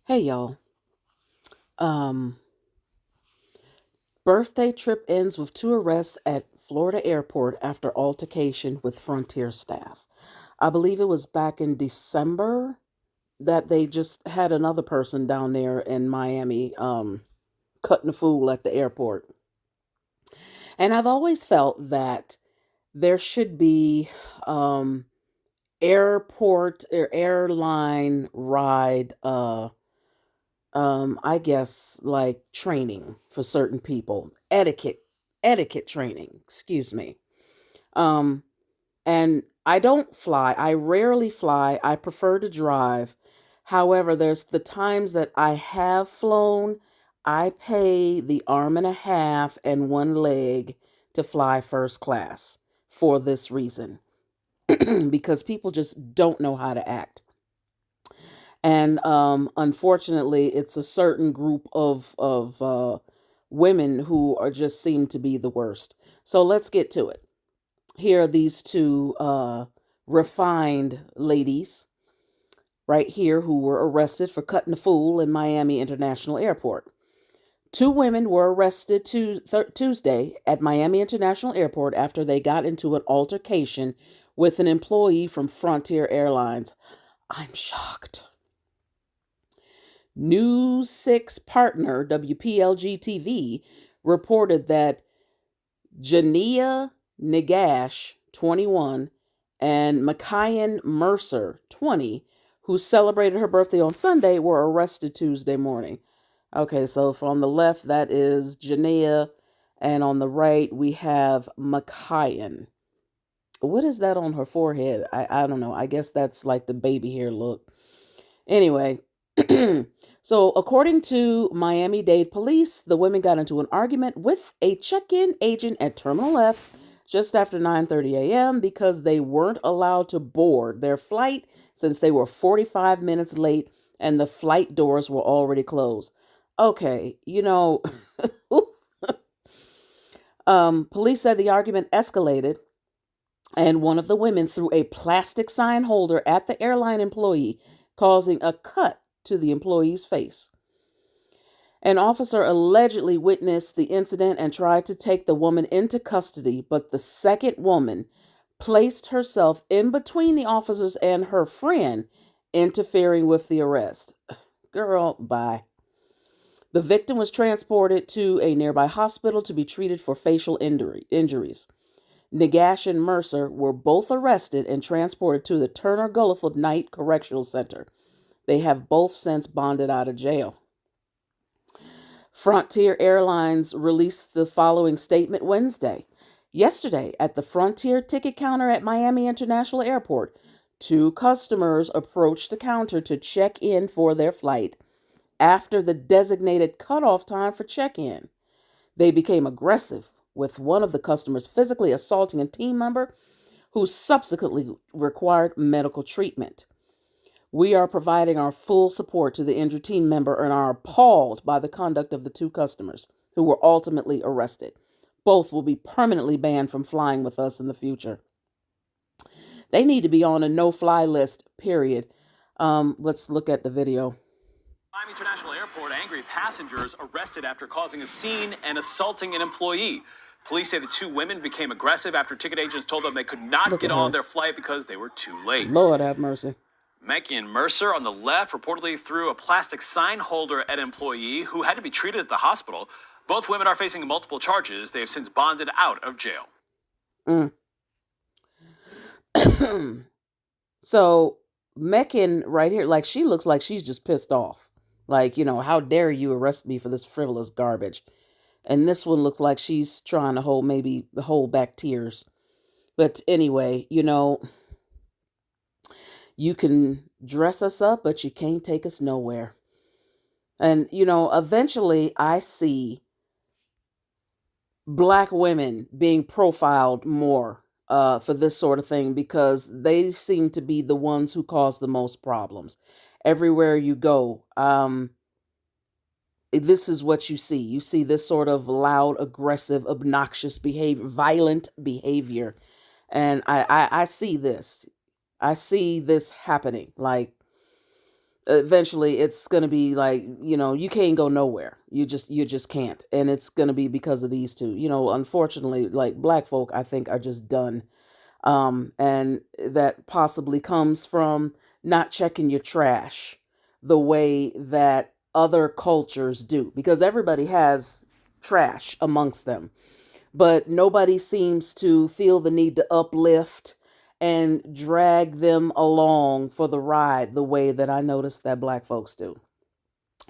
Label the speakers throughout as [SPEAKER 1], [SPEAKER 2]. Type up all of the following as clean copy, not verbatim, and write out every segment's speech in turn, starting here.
[SPEAKER 1] Hey y'all. Um, Birthday trip ends with two arrests at Florida airport after altercation with Frontier staff. I believe it was back in December that they just had another person down there in Miami cutting a fool at the airport. And I've always felt that there should be um airport or airline ride I guess like training for certain people, etiquette training, excuse me. um and I don't fly, I rarely fly, I prefer to drive. However, there's the times that I have flown, I pay the arm and a half and one leg to fly first class for this reason. Because people just don't know how to act. And unfortunately, it's a certain group of women who are just seem to be the worst. So let's get to it. Here are these two refined ladies right here who were arrested for cutting a fool in Miami International Airport. Two women were arrested Tuesday at Miami International Airport after they got into an altercation with an employee from Frontier Airlines. I'm shocked. News 6 partner WPLG TV reported that Jania Nagash, 21, and Makayan Mercer, 20, who celebrated her birthday on Sunday, were arrested Tuesday morning. Okay, so from the left, that is Jania, and on the right, we have Makayan. What is that on her forehead? I don't know. I guess that's like the baby hair look. Anyway, so according to Miami-Dade police, the women got into an argument with a check-in agent at Terminal F just after 9:30 a.m. because they weren't allowed to board their flight since they were 45 minutes late and the flight doors were already closed. Okay, police said the argument escalated and one of the women threw a plastic sign holder at the airline employee, causing a cut to the employee's face. An officer allegedly witnessed the incident and tried to take the woman into custody, but the second woman placed herself in between the officers and her friend, interfering with the arrest. Girl, bye. The victim was transported to a nearby hospital to be treated for facial injuries. Nagash and Mercer were both arrested and transported to the Turner Gullifoot Night Correctional Center. They have both since bonded out of jail. Frontier Airlines released the following statement Wednesday. Yesterday, at the Frontier ticket counter at Miami International Airport, two customers approached the counter to check in for their flight after the designated cutoff time for check in. They became aggressive, with one of the customers physically assaulting a team member who subsequently required medical treatment. We are providing our full support to the injured team member and are appalled by the conduct of the two customers who were ultimately arrested. Both will be permanently banned from flying with us in the future. They need to be on a no-fly list, period. Let's look at the video.
[SPEAKER 2] Miami International Airport, angry passengers arrested after causing a scene and assaulting an employee. Police say the two women became aggressive after ticket agents told them they could not get on their flight because they were too late.
[SPEAKER 1] Lord have mercy.
[SPEAKER 2] Mecki and Mercer on the left reportedly threw a plastic sign holder at an employee who had to be treated at the hospital. Both women are facing multiple charges. They have since bonded out of jail.
[SPEAKER 1] So Meckin right here, like she looks like she's just pissed off. Like, how dare you arrest me for this frivolous garbage? And this one looks like she's trying to hold back tears. But anyway, you can dress us up, but you can't take us nowhere. And, eventually I see black women being profiled more for this sort of thing because they seem to be the ones who cause the most problems. Everywhere you go, this is what you see. You see this sort of loud, aggressive, obnoxious behavior, violent behavior. And I see this. I see this happening. Like, eventually it's going to be like, you can't go nowhere. You just can't. And it's going to be because of these two. Unfortunately, like, black folk, I think, are just done. And that possibly comes from not checking your trash the way that other cultures do, because everybody has trash amongst them, but nobody seems to feel the need to uplift and drag them along for the ride the way that I noticed that black folks do.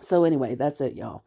[SPEAKER 1] So anyway, that's it, y'all.